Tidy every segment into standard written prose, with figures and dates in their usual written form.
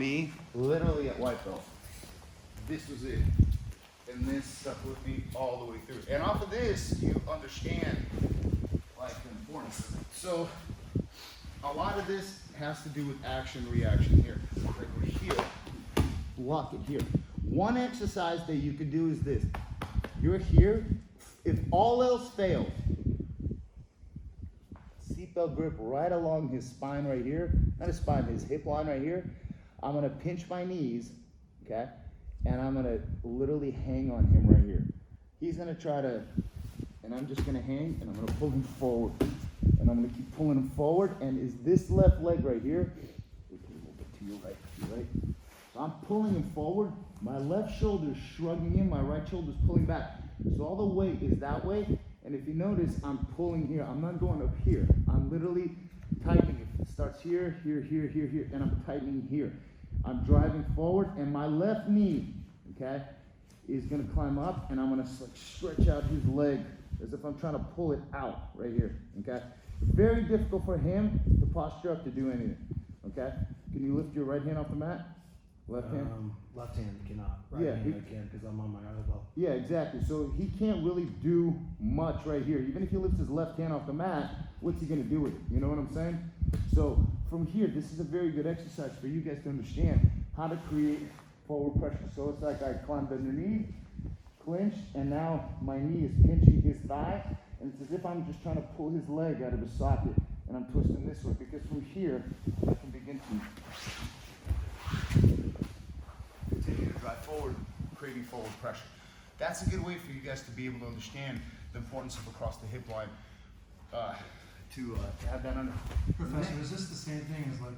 me literally at white belt. This was it. And this stuck with me all the way through. And off of this, you understand like the importance of it. So a lot of this has to do with action reaction here. Like we're here, block it here. One exercise that you can do is this. You're here. If all else fails, seatbelt grip right along his spine right here. Not his spine, his hip line right here. I'm gonna pinch my knees, okay? And I'm gonna literally hang on him right here. He's gonna try to, and I'm just gonna hang, and I'm gonna pull him forward. And I'm gonna keep pulling him forward, and is this left leg right here, a little bit to your right, So I'm pulling him forward, my left shoulder is shrugging in, my right shoulder is pulling back. So all the weight is that way, and if you notice, I'm pulling here. I'm not going up here. I'm literally tightening it. It starts here, here, here, here, here, and I'm tightening here. I'm driving forward, and my left knee, okay, is gonna climb up, and I'm gonna like stretch out his leg as if I'm trying to pull it out right here, okay? Very difficult for him to posture up to do anything, okay? Can you lift your right hand off the mat? Left hand? Left hand cannot. Right hand I can because I'm on my elbow. Yeah, exactly. So he can't really do much right here. Even if he lifts his left hand off the mat, what's he gonna do with it? You know what I'm saying? So from here, this is a very good exercise for you guys to understand how to create forward pressure. So it's like I climbed underneath, clinched, and now my knee is pinching his thigh, and it's as if I'm just trying to pull his leg out of his socket, and I'm twisting this way, because from here, I can begin to continue to drive forward, creating forward pressure. That's a good way for you guys to be able to understand the importance of across the hip line, to have that under. Professor, is this the same thing as like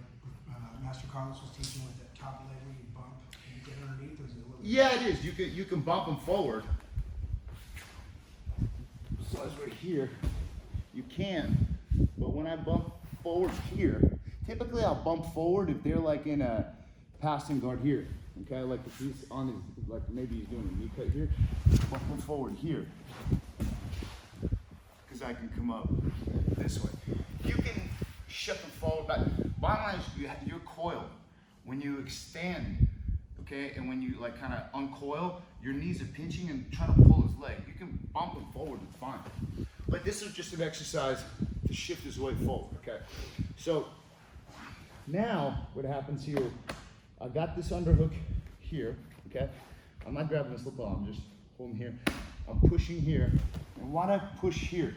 Master Carlos was teaching with the top leg where you bump and you get underneath, or is it a little Yeah, it is. You can bump them forward. So as right here, you can. But when I bump forward here, typically I'll bump forward if they're like in a passing guard here. Okay, like if he's on his, like maybe he's doing a knee cut here, bump him forward here. Because I can come up this way. You can shift them forward back. Bottom line is your coil. When you extend, okay, and when you like kind of uncoil, your knees are pinching and trying to pull his leg. You can bump him forward, it's fine. But this is just an exercise to shift his weight forward, okay? So now what happens here, I got this underhook here, okay? I'm not grabbing this lapel, I'm just holding here. I'm pushing here, and why do I push here?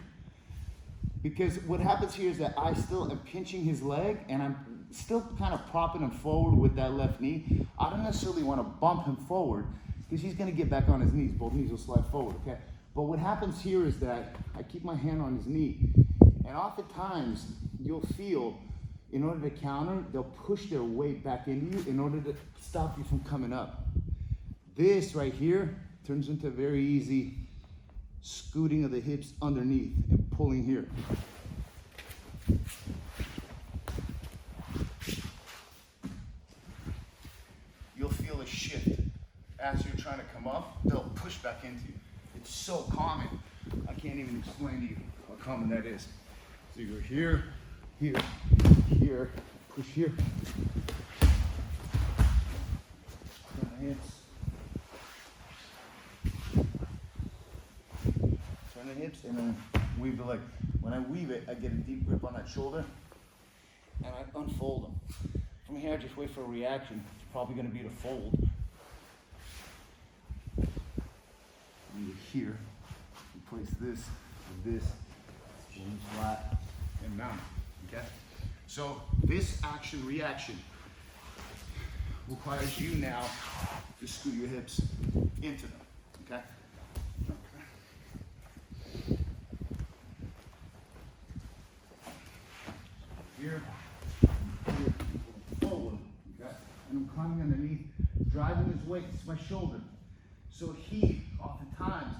Because what happens here is that I still am pinching his leg, and I'm still kind of propping him forward with that left knee. I don't necessarily want to bump him forward, because he's going to get back on his knees. Both knees will slide forward, okay? But what happens here is that I keep my hand on his knee, and oftentimes you'll feel, in order to counter, they'll push their weight back into you in order to stop you from coming up. This right here turns into a very easy scooting of the hips underneath and pulling here. You'll feel a shift as you're trying to come up. They'll push back into you. It's so common. I can't even explain to you how common that is. So you go here, here, here, push here. Turn the hips. Turn the hips and then weave the leg. When I weave it, I get a deep grip on that shoulder and I unfold them. From here, I just wait for a reaction. It's probably going to be to fold. And here, you place this, flat, and mount. Okay? So this action reaction requires you now to scoot your hips into them. Okay? Here, forward, okay? And I'm climbing underneath, driving his weight, it's my shoulder. So he, oftentimes,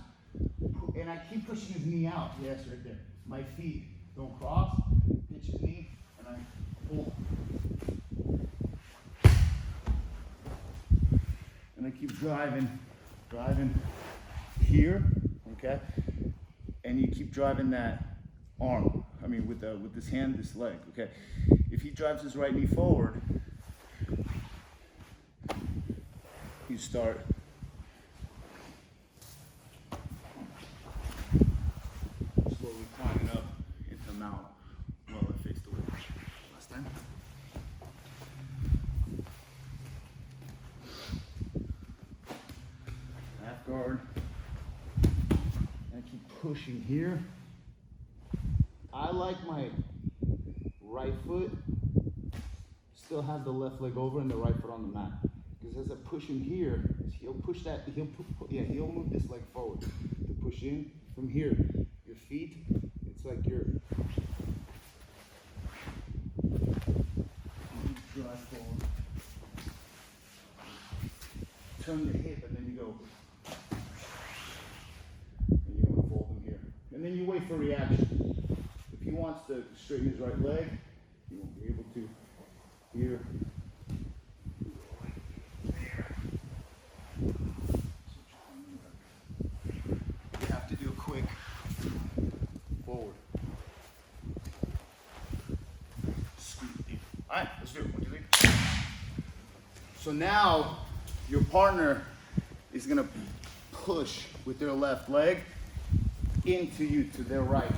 and I keep pushing his knee out, yes, right there. My feet don't cross, pitch his knee, and I pull. And I keep driving here, okay? And you keep driving that arm. I mean, with this hand, this leg, okay? If he drives his right knee forward, you start slowly climbing up into mount while I face the wall. Last time. Half guard. And keep pushing here. I like my right foot still has the left leg over and the right foot on the mat. Because as I push him here, he'll push that, he'll move this leg forward to push in. From here, your feet, it's like you're drive forward. Turn the hip and then you go. And you unfold him here. And then you wait for reaction. If he wants to straighten his right leg, you won't be able to. Here. You have to do a quick forward. Scoot deep. Alright, let's do it. 1, 2, 3. So now your partner is gonna push with their left leg into you to their right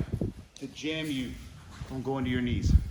to jam you. Don't go into your knees.